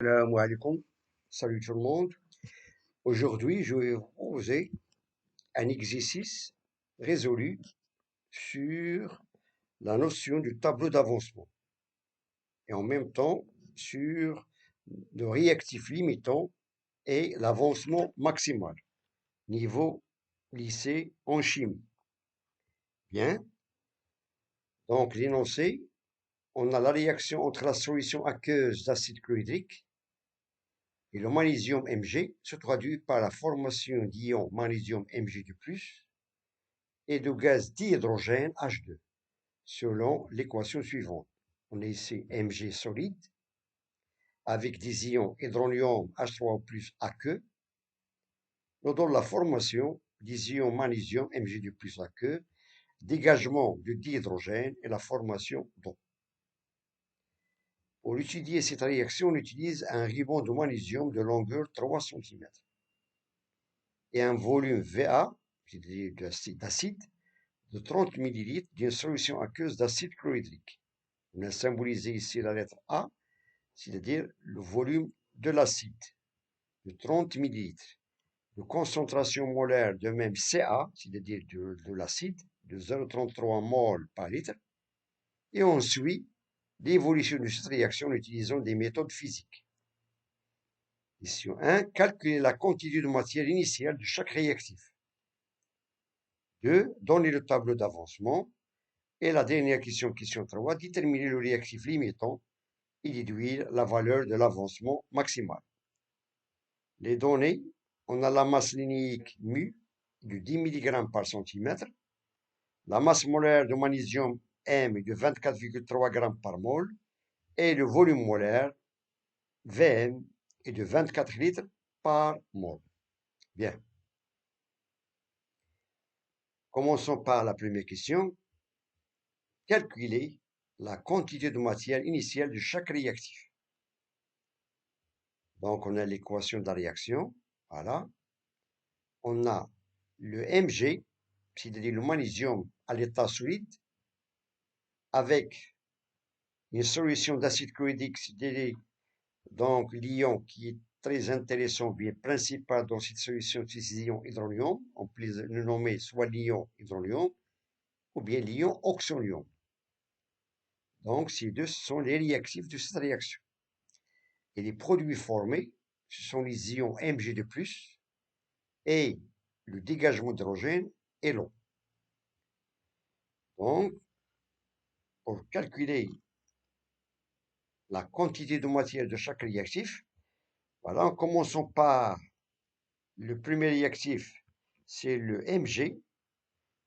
Salam alaikum. Salut tout le monde. Aujourd'hui, je vais vous proposer un exercice résolu sur la notion du tableau d'avancement et en même temps sur le réactif limitant et l'avancement maximal, niveau lycée en chimie. Bien, donc l'énoncé, on a la réaction entre la solution aqueuse d'acide chlorhydrique et le magnésium Mg se traduit par la formation d'ions magnésium Mg2+, et de gaz dihydrogène H2, selon l'équation suivante. On a ici Mg solide, avec des ions hydronium H3O plus aqueux, nous donne la formation des ions magnésium Mg2+ aqueux, dégagement du dihydrogène et la formation d'eau. Pour étudier cette réaction, on utilise un ruban de magnésium de longueur 3 cm et un volume Va, c'est-à-dire d'acide, de 30 ml d'une solution aqueuse d'acide chlorhydrique. On a symbolisé ici la lettre A, c'est-à-dire le volume de l'acide, de 30 ml. De concentration molaire de même Ca, c'est-à-dire de l'acide, de 0,33 mol par litre. Et on suit l'évolution de cette réaction en utilisant des méthodes physiques. Question 1. Calculer la quantité de matière initiale de chaque réactif. 2. Donner le tableau d'avancement. Et la dernière question, question 3. Déterminer le réactif limitant et déduire la valeur de l'avancement maximal. Les données, on a la masse linéique mu de 10 mg par centimètre, la masse molaire de magnésium M est de 24,3 g par mol et le volume molaire Vm est de 24 litres par mol. Bien. Commençons par la première question. Calculer la quantité de matière initiale de chaque réactif. Donc, on a l'équation de la réaction. Voilà. On a le Mg, c'est-à-dire le magnésium à l'état solide, avec une solution d'acide chlorhydrique, c'est-à-dire donc l'ion qui est très intéressant, bien principal dans cette solution, c'est l'ion hydronium. On peut le nommer soit l'ion hydronium ou bien l'ion oxonium. Donc, ces deux sont les réactifs de cette réaction. Et les produits formés, ce sont les ions Mg2+, et le dégagement d'hydrogène et l'eau. Donc, pour calculer la quantité de matière de chaque réactif, voilà, en commençant par le premier réactif, c'est le Mg.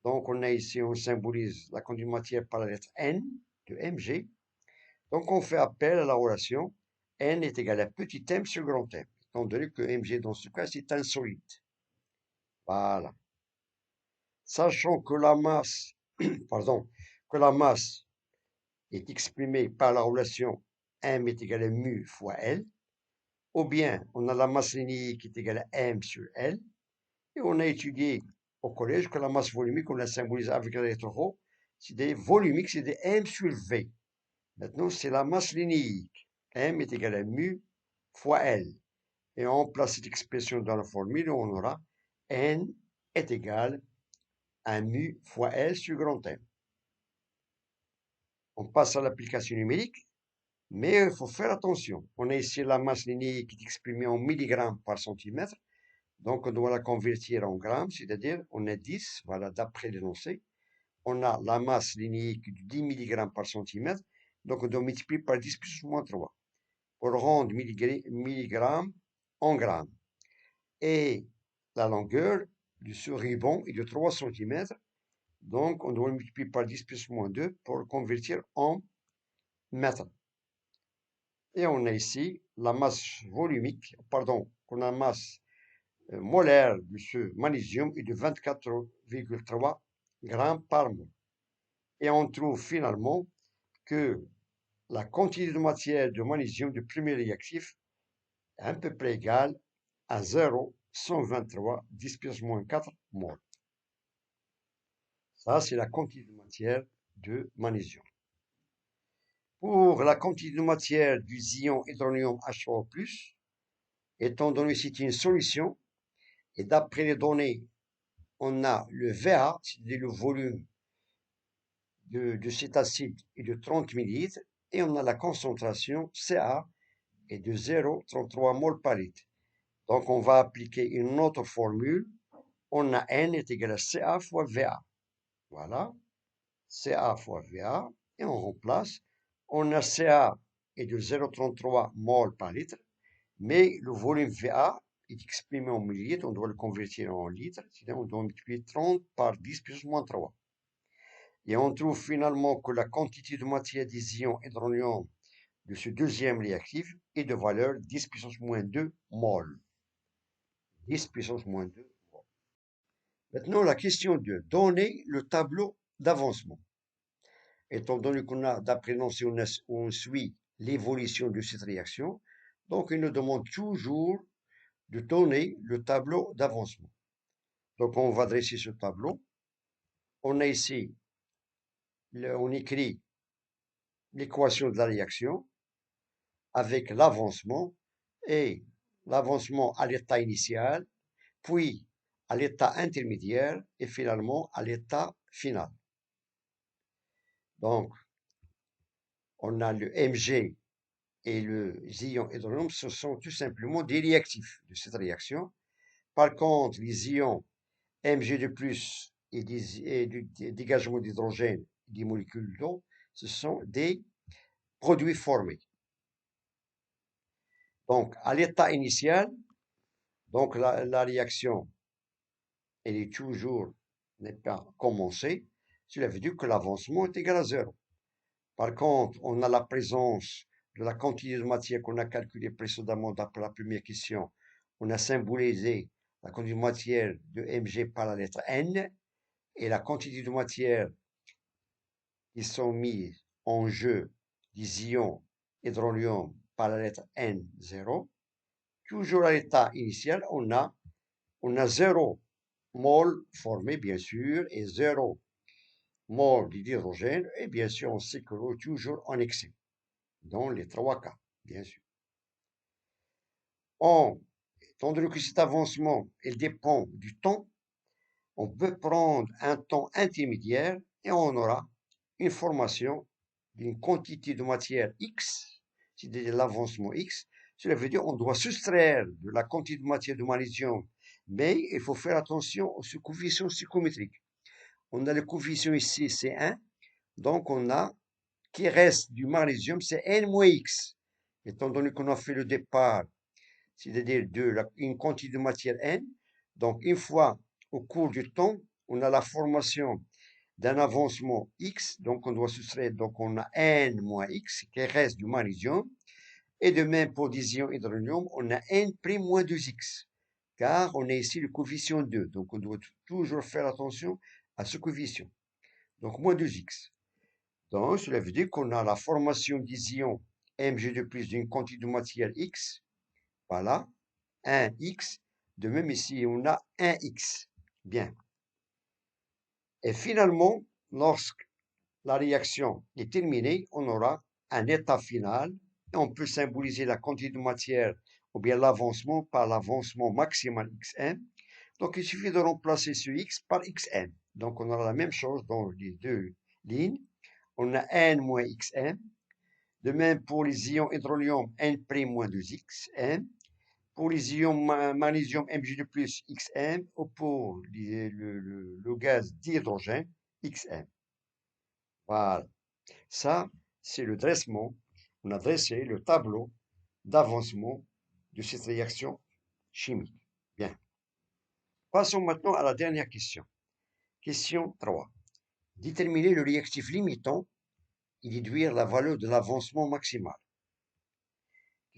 Donc, on a ici, on symbolise la quantité de matière par la lettre N de Mg. Donc, on fait appel à la relation N est égal à petit m sur grand M, étant donné que Mg, dans ce cas, c'est un solide. Voilà. Sachant que la masse, pardon, que la masse est exprimée par la relation M est égal à mu fois L, ou bien on a la masse linéique qui est égale à M sur L, et on a étudié au collège que la masse volumique, on la symbolise avec la lettre ρ, c'est des volumiques, c'est des M sur V. Maintenant, c'est la masse linéique. M est égal à mu fois L. Et on place cette expression dans la formule et on aura N est égal à mu fois L sur grand M. On passe à l'application numérique, mais il faut faire attention. On a ici la masse linéique qui est exprimée en milligrammes par centimètre. Donc, on doit la convertir en grammes, c'est-à-dire on a 10, voilà, d'après l'énoncé. On a la masse linéique de 10 mg par centimètre, donc on doit multiplier par 10 plus ou moins 3 pour rendre milligrammes en grammes. Et la longueur de ce ruban est de 3 cm, donc on doit multiplier par 10 plus ou moins 2 pour le convertir en mètres. Et on a ici la masse volumique, pardon, on a la masse molaire de ce magnésium est de 24,3 grammes par mol. Et on trouve finalement que la quantité de matière de magnésium du premier réactif est à peu près égale à 0,123 10 plus moins 4 mol. Ça, c'est la quantité de matière de magnésium. Pour la quantité de matière du ion hydronium H3O+, étant donné que c'est une solution, et d'après les données, on a le VA, c'est-à-dire le volume de cet acide est de 30 ml, et on a la concentration CA est de 0,33 mol par litre. Donc on va appliquer une autre formule. On a N est égal à CA fois VA. Voilà, CA fois VA, et on remplace. On a CA est de 0,33 mol par litre, mais le volume VA est exprimé en millilitres, on doit le convertir en litres, c'est-à-dire on doit multiplier 30 par 10 plus ou moins 3. Et on trouve finalement que la quantité de matière des ions hydronium de ce deuxième réactif est de valeur 10 puissance moins 2 mol. 10 puissance moins 2 mol. Maintenant, la question 2. Donner le tableau d'avancement. Étant donné qu'on a, d'après nous, si on suit l'évolution de cette réaction, donc il nous demande toujours de donner le tableau d'avancement. Donc on va dresser ce tableau. On a ici, on écrit l'équation de la réaction avec l'avancement et l'avancement à l'état initial, puis à l'état intermédiaire et finalement à l'état final. Donc, on a le Mg et le ion hydronium, ce sont tout simplement des réactifs de cette réaction. Par contre, les ions Mg de plus et du dégagement d'hydrogène des molécules d'eau, ce sont des produits formés. Donc, à l'état initial, donc la réaction, elle est toujours, n'est pas commencée. Cela veut dire que l'avancement est égal à 0. Par contre, on a la présence de la quantité de matière qu'on a calculée précédemment d'après la première question. On a symbolisé la quantité de matière de Mg par la lettre N et la quantité de matière qui sont mises en jeu des ions hydronium par la lettre N0. Toujours à l'état initial, on a 0 mol formé, bien sûr, et 0 mol d'hydrogène, et bien sûr, on sait que l'eau est toujours en excès, dans les 3 cas, bien sûr. Étant donné que cet avancement, il dépend du temps, on peut prendre un temps intermédiaire et on aura une formation d'une quantité de matière X, c'est-à-dire l'avancement X. Cela veut dire qu'on doit soustraire de la quantité de matière de magnésium, mais il faut faire attention aux coefficients psychométriques. On a le coefficient ici, c'est 1, donc on a qui reste du magnésium, c'est N moins X. Étant donné qu'on a fait le départ, c'est-à-dire une quantité de matière N, donc une fois au cours du temps, on a la formation d'un avancement X, donc on doit soustraire, donc on a N moins X qui reste du magnésium, et de même pour des ions hydronium, on a N' moins 2X, car on a ici le coefficient 2, donc on doit toujours faire attention à ce coefficient, donc moins 2X. Donc cela veut dire qu'on a la formation des ions Mg de plus d'une quantité de matière X, voilà, 1x, de même ici on a 1x. Bien. Et finalement, lorsque la réaction est terminée, on aura un état final et on peut symboliser la quantité de matière ou bien l'avancement par l'avancement maximal xm. Donc il suffit de remplacer ce x par xm. Donc on aura la même chose dans les deux lignes. On a n moins xm. De même pour les ions hydronium, n' moins 2xm. Pour les ions magnésium Mg de plus Xm ou pour le gaz d'hydrogène Xm. Voilà. Ça, c'est le dressement. On a dressé le tableau d'avancement de cette réaction chimique. Bien. Passons maintenant à la dernière question. Question 3. Déterminer le réactif limitant et déduire la valeur de l'avancement maximal.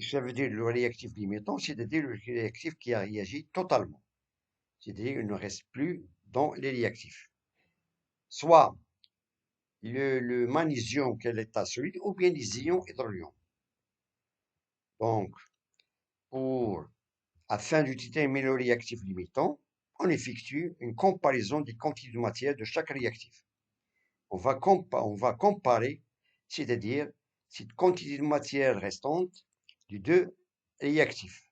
Ça veut dire le réactif limitant, c'est-à-dire le réactif qui a réagi totalement. C'est-à-dire qu'il ne reste plus dans les réactifs. Soit le magnésium qui est l'état solide, ou bien les ions hydronium. Donc, afin de déterminer le réactif limitant, on effectue une comparaison des quantités de matière de chaque réactif. On va comparer, c'est-à-dire cette quantité de matière restante du 2 réactif.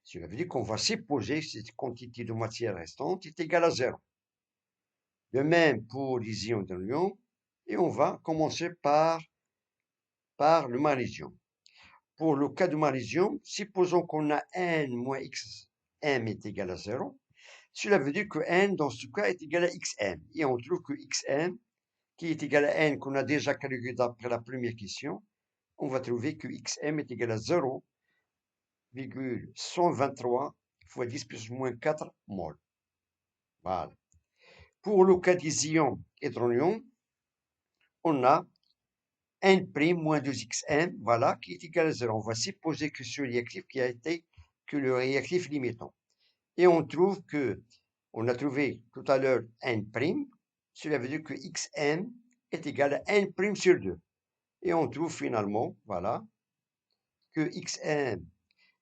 Cela veut dire qu'on va supposer que cette quantité de matière restante est égale à 0. De même pour les ions d'hydrogène, et on va commencer par le magnésium. Pour le cas du magnésium, supposons qu'on a n moins xm est égal à 0. Cela veut dire que n, dans ce cas, est égal à xm. Et on trouve que xm, qui est égal à n qu'on a déjà calculé d'après la première question, on va trouver que xm est égal à 0,123 fois 10 puissance moins 4 mol. Voilà. Pour le cas des ions hydrogène, on a n' moins 2xm, voilà, qui est égal à 0. On va supposer que ce réactif qui a été que le réactif limitant. Et on trouve que, on a trouvé tout à l'heure n', cela veut dire que xm est égal à n' sur 2. Et on trouve finalement, voilà, que xm,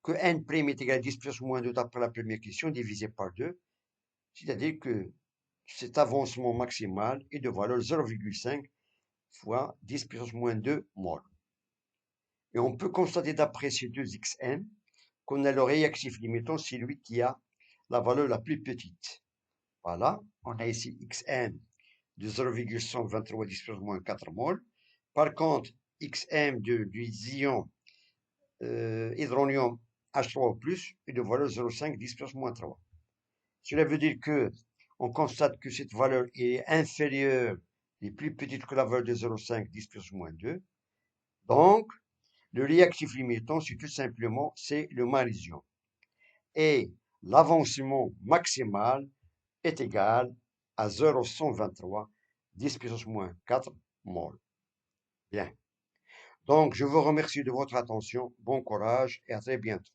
que n' est égal à 10 plus moins 2 d'après la première question, divisé par 2, c'est-à-dire que cet avancement maximal est de valeur 0,5 fois 10 puissance moins 2 mol. Et on peut constater d'après ces deux xm qu'on a le réactif limitant, c'est lui qui a la valeur la plus petite. Voilà, on a ici xm de 0,123 10 puissance moins 4 mol. Par contre, xm du ion hydronium H3O+, est de valeur 0,5 10 puissance moins 3. Cela veut dire que on constate que cette valeur est inférieure, est plus petite que la valeur de 0,5 10 puissance moins 2. Donc, le réactif limitant, c'est tout simplement, c'est le magnésium. Et l'avancement maximal est égal à 0,123 10 puissance moins 4 mol. Bien. Donc, je vous remercie de votre attention. Bon courage et à très bientôt.